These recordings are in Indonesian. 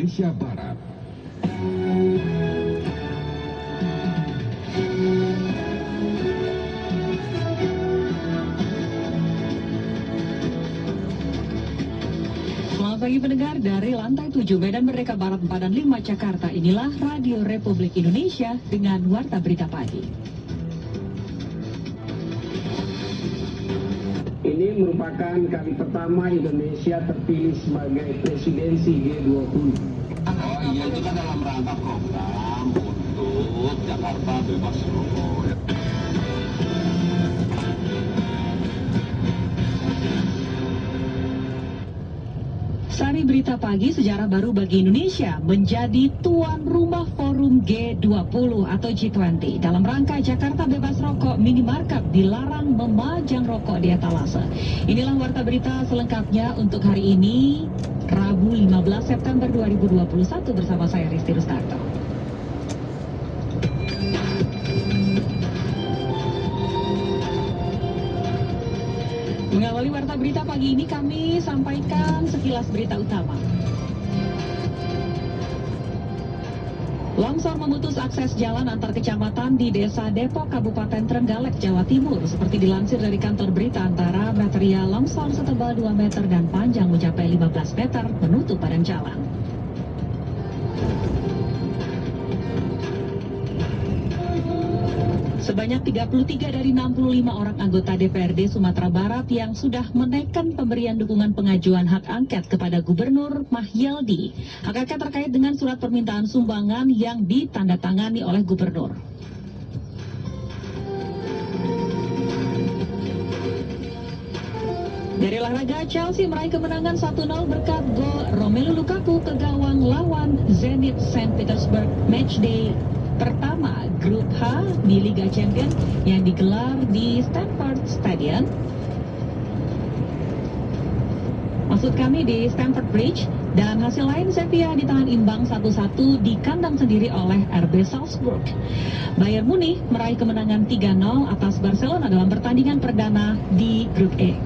Indonesia Barat. Selamat pagi pendengar, dari lantai 7 Medan Merdeka Barat 4 dan 5 Jakarta. Inilah Radio Republik Indonesia dengan Warta Berita Pagi. Ini merupakan kali pertama Indonesia terpilih sebagai presidensi G20. Oh iya, itu kan dalam rangka program untuk Jakarta bebas rokok. Sari Berita Pagi, sejarah baru bagi Indonesia menjadi tuan rumah forum G20 atau G20. Dalam rangka Jakarta Bebas Rokok, minimarket dilarang memajang rokok di etalase. Inilah Warta Berita selengkapnya untuk hari ini, Rabu 15 September 2021 bersama saya Risti Rustarto. Mengawali Warta Berita pagi ini, kami sampaikan sekilas berita utama. Longsor memutus akses jalan antar kecamatan di Desa Depok, Kabupaten Trenggalek, Jawa Timur. Seperti dilansir dari kantor berita antara, material longsor setebal 2 meter dan panjang mencapai 15 meter menutup badan jalan. Sebanyak 33 dari 65 orang anggota DPRD Sumatera Barat yang sudah menaikkan pemberian dukungan pengajuan hak angket kepada Gubernur Mahyaldi. Hak angket terkait dengan surat permintaan sumbangan yang ditandatangani oleh Gubernur. Dari olahraga, Chelsea meraih kemenangan 1-0 berkat gol Romelu Lukaku ke gawang lawan Zenit Saint Petersburg matchday pertama Grup H di Liga Champions yang digelar di Stamford Stadium. Maksud kami di Stamford Bridge. Dan hasil lain, Sevilla ditahan imbang 1-1 di kandang sendiri oleh RB Salzburg. Bayern Munich meraih kemenangan 3-0 atas Barcelona dalam pertandingan perdana di Grup E.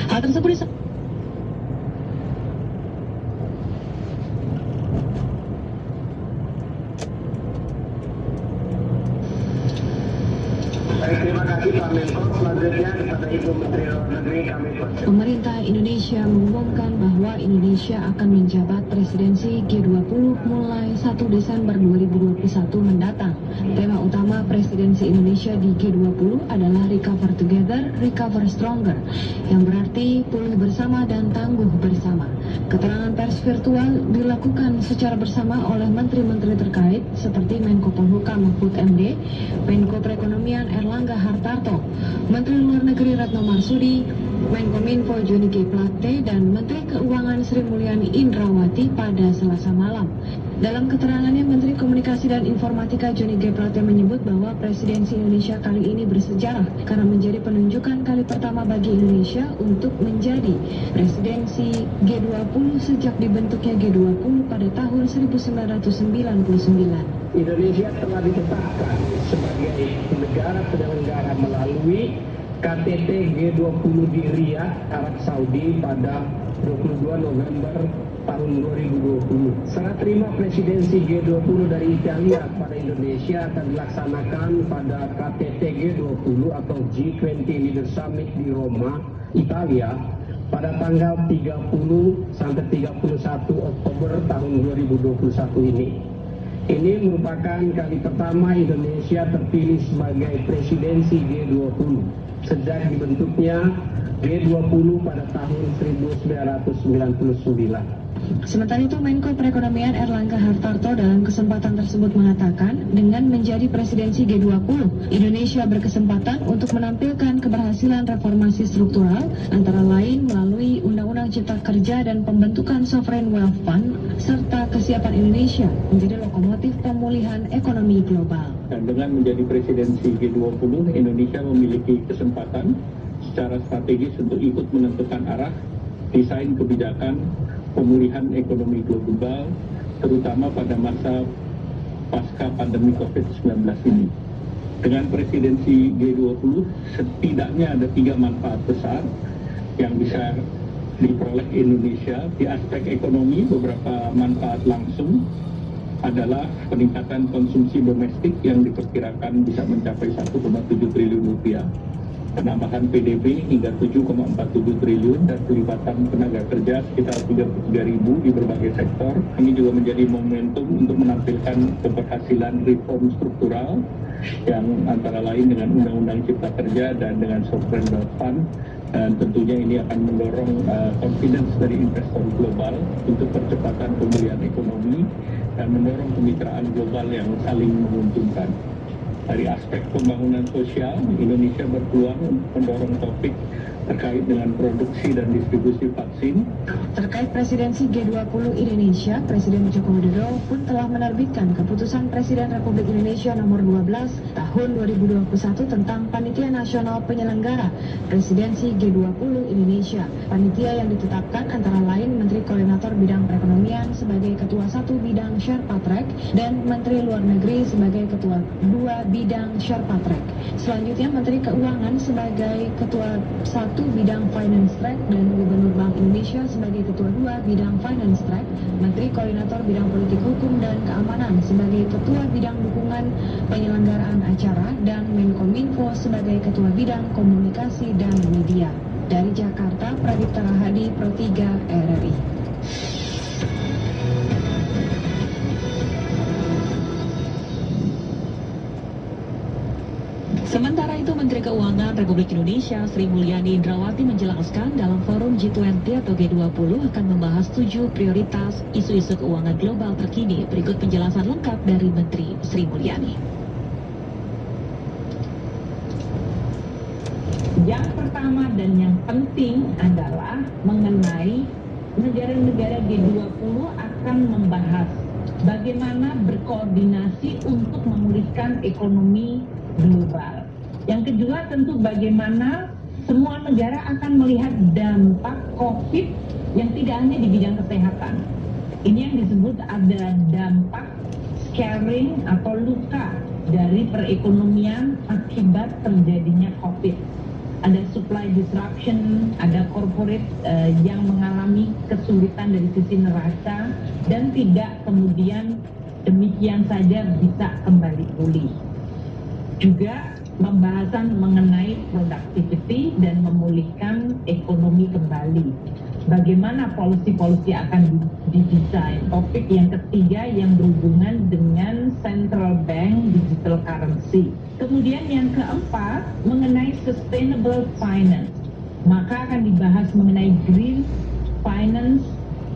Hal tersebut Terima kasih Pak Menko. Selanjutnya kepada Ibu Menteri Luar Negeri kami persilakan. Pemerintah Indonesia mengumumkan bahwa Indonesia akan menjabat presidensi G20 mulai 1 Desember 2021 mendatang. Tema utama presidensi Indonesia di G20 adalah Recover Together, Recover Stronger, yang berarti pulih bersama dan tangguh bersama. Keterangan pers virtual dilakukan secara bersama oleh menteri-menteri terkait seperti Menko Polhukam Mahfud MD, Menko Perekonomian Erlangga Hartarto, Menteri Luar Negeri Retno Marsudi, Menkominfo Johnny G. Plate, dan Menteri Keuangan Sri Mulyani Indrawati pada Selasa malam. Dalam keterangannya, Menteri Komunikasi dan Informatika Johnny G. Plate menyebut bahwa presidensi Indonesia kali ini bersejarah karena menjadi penunjukan kali pertama bagi Indonesia untuk menjadi presidensi G20 sejak dibentuknya G20 pada tahun 1999. Indonesia telah ditetapkan sebagai negara penyelenggara melalui KTT G20 di Riyadh, Arab Saudi pada 22 November tahun 2020. Serah terima presidensi G20 dari Italia pada Indonesia akan dilaksanakan pada KTT G20 atau G20 Leader Summit di Roma, Italia pada tanggal 30 sampai 31 Oktober tahun 2021 ini. Ini merupakan kali pertama Indonesia terpilih sebagai presidensi G20 sejak dibentuknya G20 pada tahun 1999. Sementara itu, Menko Perekonomian Erlangga Hartarto dalam kesempatan tersebut mengatakan, dengan menjadi presidensi G20, Indonesia berkesempatan untuk menampilkan keberhasilan reformasi struktural, antara lain melalui Undang-Undang Cipta Kerja dan pembentukan Sovereign Wealth Fund, serta kesiapan Indonesia menjadi lokomotif pemulihan ekonomi global. Dan dengan menjadi presidensi G20, Indonesia memiliki kesempatan secara strategis untuk ikut menentukan arah desain kebijakan pemulihan ekonomi global, terutama pada masa pasca pandemi COVID-19 ini. Dengan presidensi G20, setidaknya ada 3 manfaat besar yang bisa diperoleh Indonesia. Di aspek ekonomi, beberapa manfaat langsung adalah peningkatan konsumsi domestik yang diperkirakan bisa mencapai 1,7 triliun rupiah, penambahan PDB hingga 7,47 triliun, dan pelibatan tenaga kerja sekitar 33.000 di berbagai sektor. Ini juga menjadi momentum untuk menampilkan keberhasilan reform struktural yang antara lain dengan Undang-Undang Cipta Kerja dan dengan Sovereign Wealth Fund. Dan tentunya ini akan mendorong confidence dari investor global untuk percepatan pemulihan ekonomi dan mendorong kemitraan global yang saling menguntungkan. Dari aspek pembangunan sosial, Indonesia berpeluang mendorong topik terkait dengan produksi dan distribusi vaksin. Terkait presidensi G20 Indonesia, Presiden Joko Widodo pun telah menerbitkan keputusan Presiden Republik Indonesia nomor 12 tahun 2021 tentang Panitia Nasional Penyelenggara Presidensi G20 Indonesia. Panitia yang ditetapkan antara lain Menteri Koordinator Bidang Perekonomian sebagai Ketua 1 Bidang Sherpa Track dan Menteri Luar Negeri sebagai Ketua 2 Bidang Sherpa Track. Selanjutnya Menteri Keuangan sebagai Ketua 1 Bidang Finance Track dan Gubernur Bank Indonesia sebagai Ketua 2 Bidang Finance Track, Menteri Koordinator Bidang Politik Hukum dan Keamanan sebagai Ketua Bidang Dukungan Penyelenggaraan Acara, dan Menkominfo sebagai Ketua Bidang Komunikasi dan Media. Dari Jakarta, Pradipta Rahadi, Pro 3 RRI. Sementara itu, Menteri Keuangan Republik Indonesia Sri Mulyani Indrawati menjelaskan dalam forum G20 atau G20 akan membahas 7 prioritas isu-isu keuangan global terkini. Berikut penjelasan lengkap dari Menteri Sri Mulyani. Yang pertama dan yang penting adalah mengenai negara-negara G20 akan membahas bagaimana berkoordinasi untuk memulihkan ekonomi global. Yang kedua tentu bagaimana semua negara akan melihat dampak COVID yang tidak hanya di bidang kesehatan. Ini yang disebut ada dampak scarring atau luka dari perekonomian akibat terjadinya COVID. Ada supply disruption, ada corporate yang mengalami kesulitan dari sisi neraca dan tidak kemudian demikian saja bisa kembali pulih. Juga pembahasan mengenai productivity dan memulihkan ekonomi kembali. Bagaimana policy-policy akan didesain. Topik yang ketiga yang berhubungan dengan central bank digital currency. Kemudian yang keempat mengenai sustainable finance. Maka akan dibahas mengenai green finance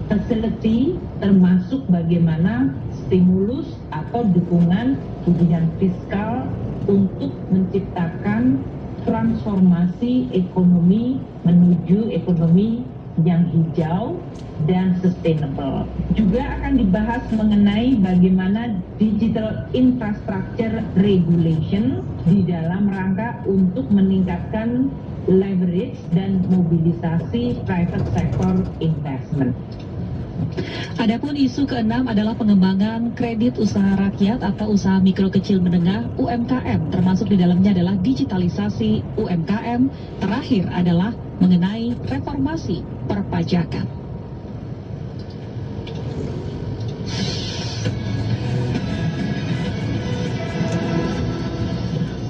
facility, termasuk bagaimana stimulus atau dukungan di bidang fiskal untuk menciptakan transformasi ekonomi menuju ekonomi yang hijau dan sustainable. Juga akan dibahas mengenai bagaimana digital infrastructure regulation di dalam rangka untuk meningkatkan leverage dan mobilisasi private sector investment. Adapun isu keenam adalah pengembangan kredit usaha rakyat atau usaha mikro kecil menengah UMKM, termasuk di dalamnya adalah digitalisasi UMKM. Terakhir adalah mengenai reformasi perpajakan.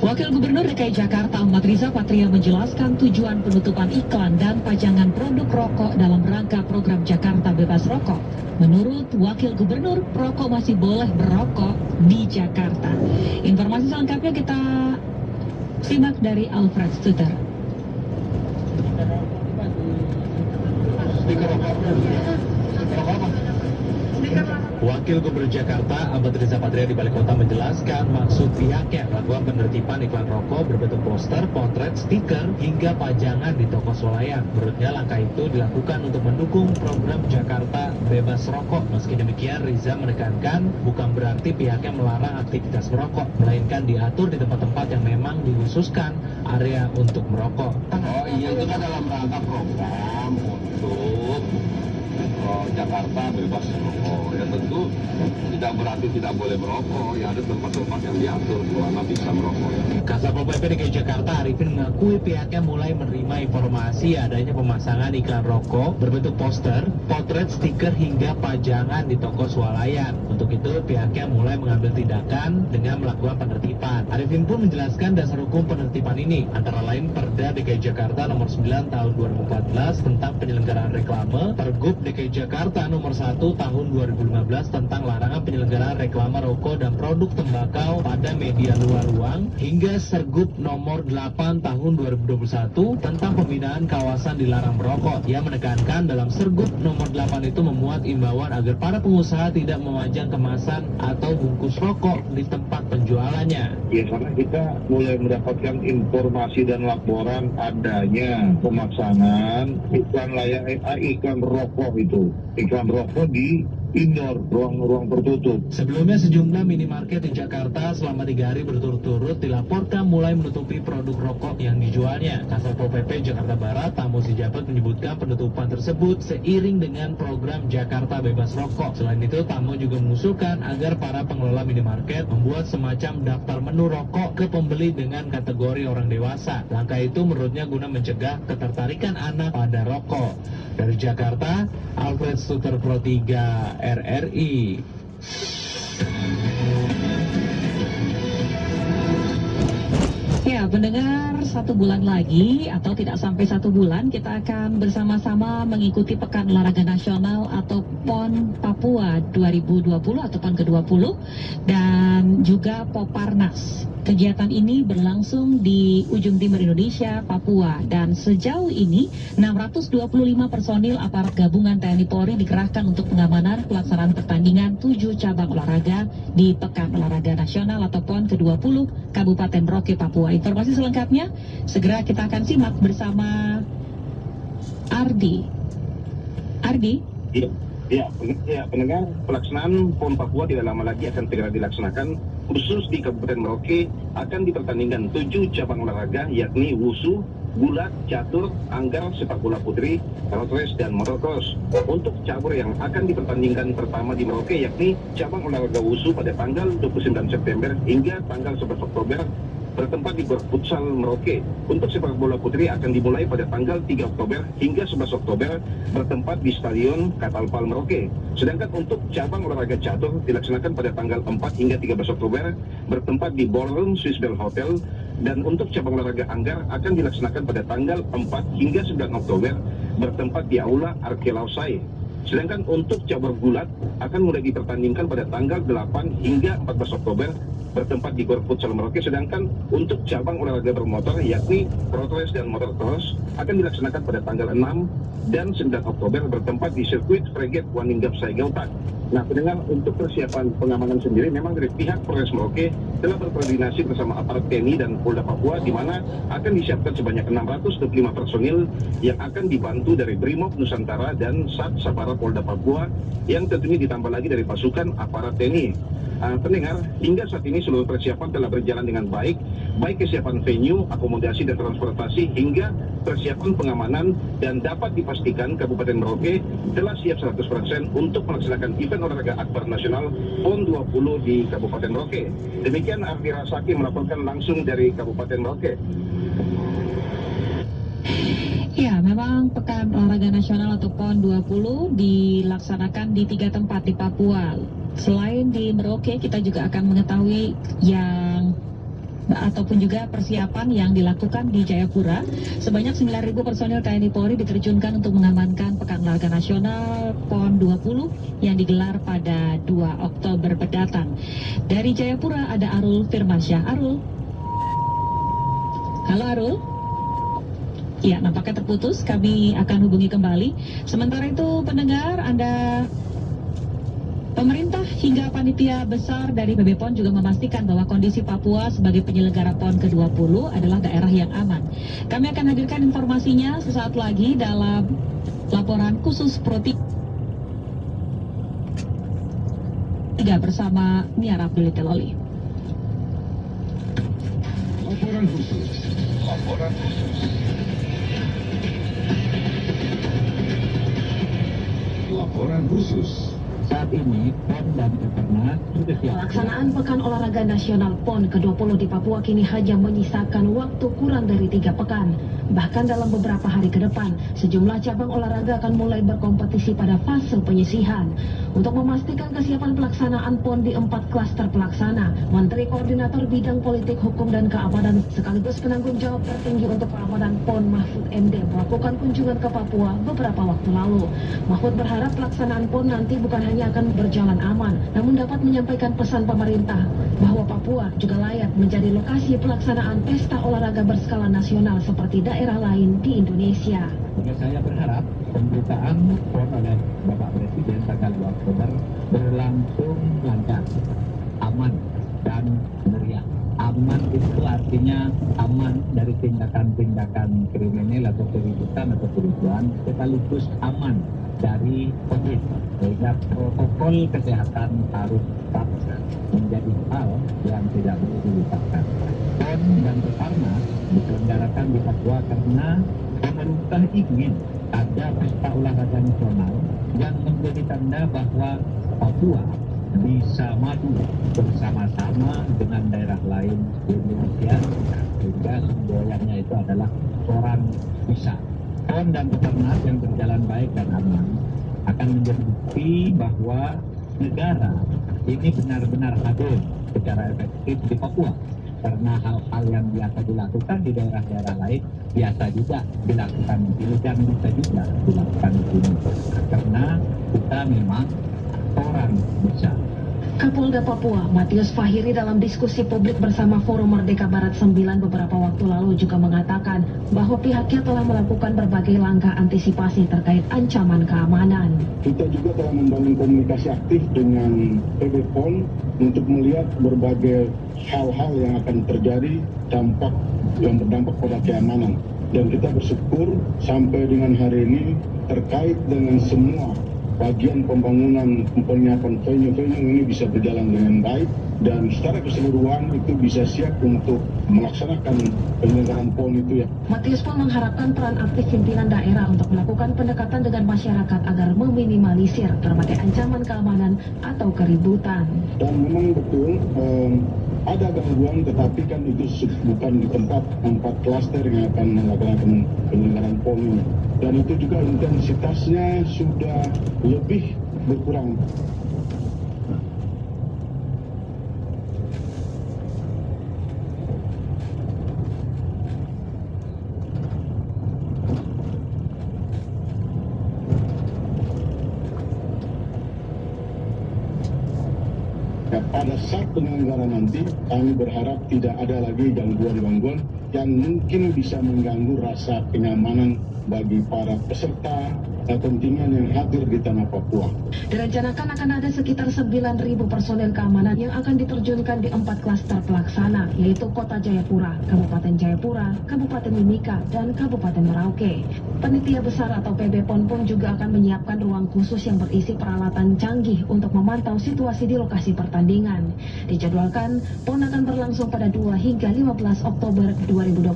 Wakil Gubernur DKI Jakarta Ahmad Riza Patria menjelaskan tujuan penutupan iklan dan pajangan produk rokok dalam rangka program Jakarta Bebas Rokok. Menurut Wakil Gubernur, perokok masih boleh berokok di Jakarta. Informasi selengkapnya kita simak dari Alfred Stuter. Stiker rokok apa? Wakil Gubernur Jakarta Ahmad Riza Patria di Balai Kota menjelaskan maksud pihaknya melakukan penertiban iklan rokok berbentuk poster, potret, stiker, hingga pajangan di toko swalayan. Menurutnya langkah itu dilakukan untuk mendukung program Jakarta Bebas Rokok. Meski demikian, Riza menekankan bukan berarti pihaknya melarang aktivitas merokok, melainkan diatur di tempat-tempat yang memang dikhususkan area untuk merokok. Oh iya, itu kan dalam rangka program untuk Jakarta Bebas Rokok. Ya tentu tidak berarti tidak boleh merokok, ya ada tempat-tempat yang diatur mana bisa merokok. Kasatpol PP DKI Jakarta Arifin mengakui pihaknya mulai menerima informasi adanya pemasangan iklan rokok berbentuk poster, potret, stiker hingga pajangan di toko swalayan. Untuk itu pihaknya mulai mengambil tindakan dengan melakukan penertiban. Arifin pun menjelaskan dasar hukum penertiban ini antara lain Perda DKI Jakarta nomor 9 tahun 2014 tentang penyelenggaraan reklame, Pergub DKI Jakarta nomor 1 tahun 2015 tentang larangan penyelenggaraan reklame rokok dan produk tembakau pada media luar ruang, hingga Sergub nomor 8 tahun 2021 tentang pembinaan kawasan dilarang merokok. Ia menekankan dalam Sergub nomor 8 itu memuat imbauan agar para pengusaha tidak memajang kemasan atau bungkus rokok di tempat penjualannya. Ya, karena kita mulai mendapatkan informasi dan laporan adanya pemasangan iklan rokok iklan rokok di indoor, ruang-ruang tertutup. Sebelumnya sejumlah minimarket di Jakarta selama 3 hari berturut-turut dilaporkan mulai menutupi produk rokok yang dijualnya. Kasatpol PP Jakarta Barat Tamu Sijabat menyebutkan penutupan tersebut seiring dengan program Jakarta Bebas Rokok. Selain itu, Tamu juga mengusulkan agar para pengelola minimarket membuat semacam daftar menu rokok ke pembeli dengan kategori orang dewasa. Langkah itu menurutnya guna mencegah ketertarikan anak pada rokok. Dari Jakarta, Alfred Suter Pro 3 RRI. Ya, pendengar, 1 bulan lagi atau tidak sampai 1 bulan kita akan bersama-sama mengikuti Pekan Olahraga Nasional atau PON Papua 2020 atau PON ke-20 dan juga Poparnas. Kegiatan ini berlangsung di ujung timur Indonesia, Papua, dan sejauh ini 625 personil aparat gabungan TNI Polri dikerahkan untuk pengamanan pelaksanaan pertandingan 7 cabang olahraga di Pekan Olahraga Nasional atau PON ke-20 Kabupaten Merauke, Papua. Informasi selengkapnya segera kita akan simak bersama Ardi. Ya, pendengar, pelaksanaan PON Papua tidak lama lagi akan segera dilaksanakan. Khusus di Kabupaten Merauke akan dipertandingkan 7 cabang olahraga, yakni wusu, gulat, catur, anggar, sepak bola putri, road race, dan motocross. Untuk cabur yang akan dipertandingkan pertama di Merauke yakni cabang olahraga wusu pada tanggal 29 September hingga tanggal 11 Oktober bertempat di Gor Futsal Merauke. Untuk sepak bola putri akan dimulai pada tanggal 3 Oktober hingga 11 Oktober bertempat di Stadion Katalpal Merauke. Sedangkan untuk cabang olahraga catur dilaksanakan pada tanggal 4 hingga 13 Oktober bertempat di Ballroom Swissbell Hotel. Dan untuk cabang olahraga anggar akan dilaksanakan pada tanggal 4 hingga 9 Oktober bertempat di Aula Arkelausai. Sedangkan untuk cabur gulat akan mulai dipertandingkan pada tanggal 8 hingga 14 Oktober bertempat di Gor Futsal Merauke. Sedangkan untuk cabang olahraga bermotor yakni road race dan motocross akan dilaksanakan pada tanggal 6 dan 9 Oktober bertempat di sirkuit Fregat Waningap Saigautak. Nah, pendengar, untuk persiapan pengamanan sendiri memang dari pihak Polres Merauke telah berkoordinasi bersama aparat TNI dan Polda Papua di mana akan disiapkan sebanyak 625 personil yang akan dibantu dari Brimob Nusantara dan Sat Sabara Polda Papua yang tentunya ditambah lagi dari pasukan aparat TNI. Pendengar, hingga saat ini seluruh persiapan telah berjalan dengan baik kesiapan venue, akomodasi dan transportasi hingga persiapan pengamanan, dan dapat dipastikan Kabupaten Merauke telah siap 100% untuk melaksanakan event olahraga akbar nasional PON 20 di Kabupaten Merauke. Demikian Ardi Rasaki melaporkan langsung dari Kabupaten Merauke. Ya, memang Pekan Olahraga Nasional atau PON 20 dilaksanakan di 3 tempat di Papua. Selain di Merauke, kita juga akan mengetahui ataupun juga persiapan yang dilakukan di Jayapura. Sebanyak 9.000 personil TNI Polri diterjunkan untuk mengamankan Pekan Olahraga Nasional PON 20 yang digelar pada 2 Oktober mendatang. Dari Jayapura ada Arul Firmansyah. Arul. Halo Arul. Ya, nampaknya terputus. Kami akan hubungi kembali. Sementara itu, pendengar, Anda Pemerintah hingga panitia besar dari PB PON juga memastikan bahwa kondisi Papua sebagai penyelenggara PON ke-20 adalah daerah yang aman. Kami akan hadirkan informasinya sesaat lagi dalam laporan khusus Pro 3 bersama Nia Abdul Teloli. Laporan khusus. Laporan khusus. Saat ini, PON dan Peternak sudah siap. Pelaksanaan Pekan Olahraga Nasional PON ke-20 di Papua kini hanya menyisakan waktu kurang dari 3 pekan. Bahkan dalam beberapa hari ke depan, sejumlah cabang olahraga akan mulai berkompetisi pada fase penyisihan. Untuk memastikan kesiapan pelaksanaan PON di 4 klaster pelaksana, Menteri Koordinator Bidang Politik, Hukum, dan Keamanan sekaligus penanggung jawab tertinggi untuk keamanan PON Mahfud MD melakukan kunjungan ke Papua beberapa waktu lalu. Mahfud berharap pelaksanaan PON nanti bukan hanya akan berjalan aman, namun dapat menyampaikan pesan pemerintah bahwa Papua juga layak menjadi lokasi pelaksanaan pesta olahraga berskala nasional seperti daerah lain di Indonesia. Saya berharap pembukaan PON oleh Bapak Presiden tanggal 2 Oktober berlangsung lancar, aman, dan meriah. Aman itu artinya aman dari tindakan-tindakan kriminal atau keributan atau kerusuhan, sekaligus aman dari COVID. Sehingga protokol kesehatan harus tetap menjadi hal yang tidak boleh dilupakan. PON dan Peternak diselenggarakan di Papua karena pemerintah ingin ada pesta olahraga nasional yang menjadi tanda bahwa Papua bisa maju bersama-sama dengan daerah lain di Indonesia, sehingga semboyannya itu adalah orang bisa. PON dan Peternak yang berjalan baik dan aman akan menjadi bukti bahwa negara ini benar-benar hadir secara efektif di Papua. Karena hal-hal yang biasa dilakukan di daerah-daerah lain biasa juga dilakukan di sini dan bisa juga dilakukan di sini. Karena kita memang orang bisa. Kapolda Papua, Matius Fahiri dalam diskusi publik bersama Forum Merdeka Barat 9 beberapa waktu lalu juga mengatakan bahwa pihaknya telah melakukan berbagai langkah antisipasi terkait ancaman keamanan. Kita juga telah membangun komunikasi aktif dengan PB PON untuk melihat berbagai hal-hal yang akan terjadi yang berdampak pada keamanan. Dan kita bersyukur sampai dengan hari ini terkait dengan semua bagian pembangunan penyiapan venue-venue ini bisa berjalan dengan baik dan secara keseluruhan itu bisa siap untuk melaksanakan penyelenggaraan PON itu ya. Matius pun mengharapkan peran aktif pimpinan daerah untuk melakukan pendekatan dengan masyarakat agar meminimalisir berbagai ancaman keamanan atau keributan. Dan memang betul ada gangguan, tetapi kan itu bukan di tempat 4 klaster yang akan melakukan penyelenggaraan PON ini. Dan itu juga intensitasnya sudah lebih berkurang. Pada saat penyelenggaraan nanti, kami berharap tidak ada lagi gangguan-gangguan yang mungkin bisa mengganggu rasa kenyamanan bagi para peserta kontingen yang hadir di tanah Papua. Direncanakan akan ada sekitar 9.000 personel keamanan yang akan diterjunkan di 4 klaster pelaksana, yaitu Kota Jayapura, Kabupaten Jayapura, Kabupaten Mimika, dan Kabupaten Merauke. Panitia besar atau PB PON pun juga akan menyiapkan ruang khusus yang berisi peralatan canggih untuk memantau situasi di lokasi pertandingan. Dijadwalkan, PON akan berlangsung pada 2 hingga 15 Oktober 2021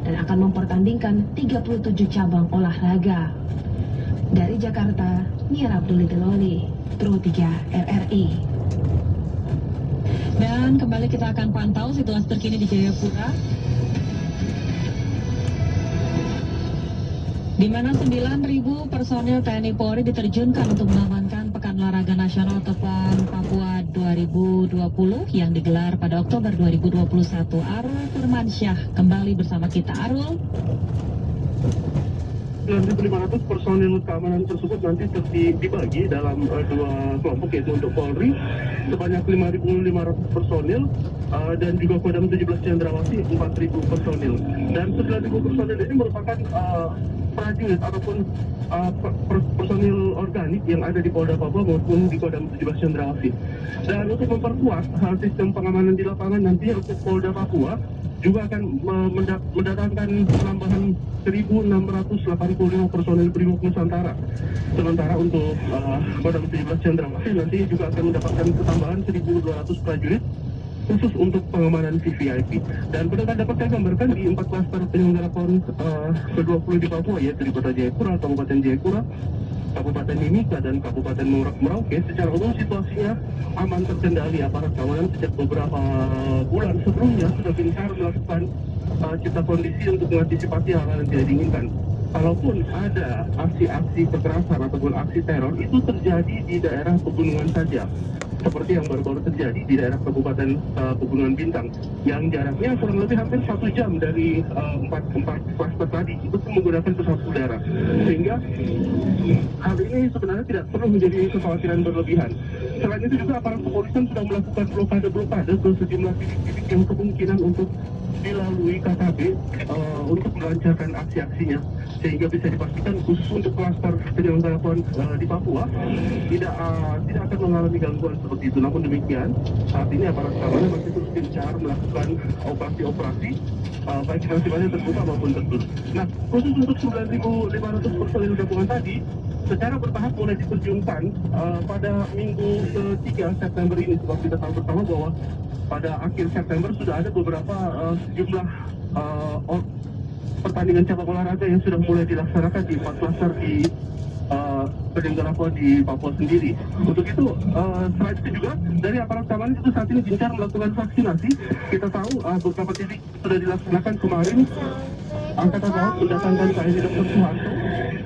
dan akan mempertandingkan 37 cabang olahraga. Dari Jakarta, Nia Abdul Teloli, Pro 3 RRI. Dan kembali kita akan pantau situasi terkini di Jayapura, di mana 9.000 personil TNI Polri diterjunkan untuk mengamankan Pekan Olahraga Nasional atau PON Papua 2020 yang digelar pada Oktober 2021. Arul Firmansyah kembali bersama kita. Arul. 9.500 personil keamanan tersebut nanti dibagi dalam 2 kelompok, yaitu untuk Polri sebanyak 5.500 personil dan juga Kodam 17 Cendrawasih 4.000 personil. Dan 9.000 personil ini merupakan prajurit ataupun personil organik yang ada di Polda Papua maupun di Kodam 17 Cendrawasih. Dan untuk memperkuat sistem pengamanan di lapangan nanti untuk Polda Papua juga akan mendatangkan penambahan 1.685 personil Brimob Nusantara. Sementara untuk Kodam 17 Cendrawasih nanti juga akan mendapatkan ketambahan 1.200 prajurit khusus untuk pengamanan VVIP. Dan pendengar dapat saya gambarkan di 4 klaster penyelenggara PON ke-20 di Papua, yaitu di Kota Jayapura, Kabupaten Jayapura, Kabupaten Mimika, dan Kabupaten Merauke. Secara umum situasinya aman, terkendali. Aparat keamanan sejak beberapa bulan sebelumnya sudah gencar melakukan cipta kondisi untuk mengantisipasi hal-hal yang tidak diinginkan. Kalaupun ada aksi-aksi kekerasan ataupun aksi teror, itu terjadi di daerah pegunungan saja, seperti yang baru-baru terjadi di daerah Kabupaten Pegunungan Bintang, yang jaraknya kurang lebih hampir 1 jam dari 4 klaster tadi. Itu menggunakan pesawat udara, sehingga hal ini sebenarnya tidak perlu menjadi kekhawatiran berlebihan. Selain itu juga aparat kepolisian sudah melakukan blokade ke sejumlah titik-titik yang kemungkinan untuk dilalui KKB untuk melancarkan aksi-aksinya, sehingga bisa dipastikan khusus untuk klaster penyelenggara PON di Papua tidak akan mengalami gangguan seperti itu. Namun demikian, saat ini aparat keamanan masih terus gencar melakukan operasi-operasi baik yang sifatnya terbuka maupun tertutup. Nah, khusus untuk 9.500 personil gabungan tadi secara bertahap mulai diterjunkan pada minggu ke-3 September ini, sebab kita tahu bersama bahwa pada akhir September sudah ada beberapa sejumlah pertandingan cabang olahraga yang sudah mulai dilaksanakan di 4 klaster di penyelenggara PON di Papua sendiri. Untuk itu, selain itu juga dari aparat keamanan itu saat ini gencar melakukan vaksinasi. Kita tahu beberapa titik sudah dilaksanakan kemarin. Angkatan Laut mendatangkan KRI Dr. Suharto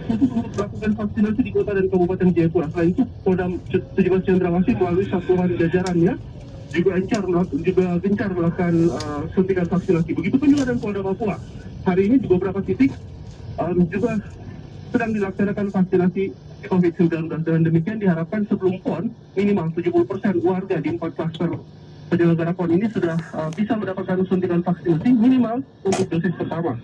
khusus untuk melakukan vaksinasi di kota dan Kabupaten Jayapura. Selain itu, Kodam 17 Cendrawasih melalui satuan jajarannya juga gencar melakukan suntikan vaksinasi. Begitupun juga dengan Polda Papua. Hari ini di beberapa titik juga sedang dilaksanakan vaksinasi COVID-19, dan demikian diharapkan sebelum PON minimal 70% warga di 4 klaster penyelenggara PON ini sudah bisa mendapatkan suntikan vaksinasi minimal untuk dosis pertama.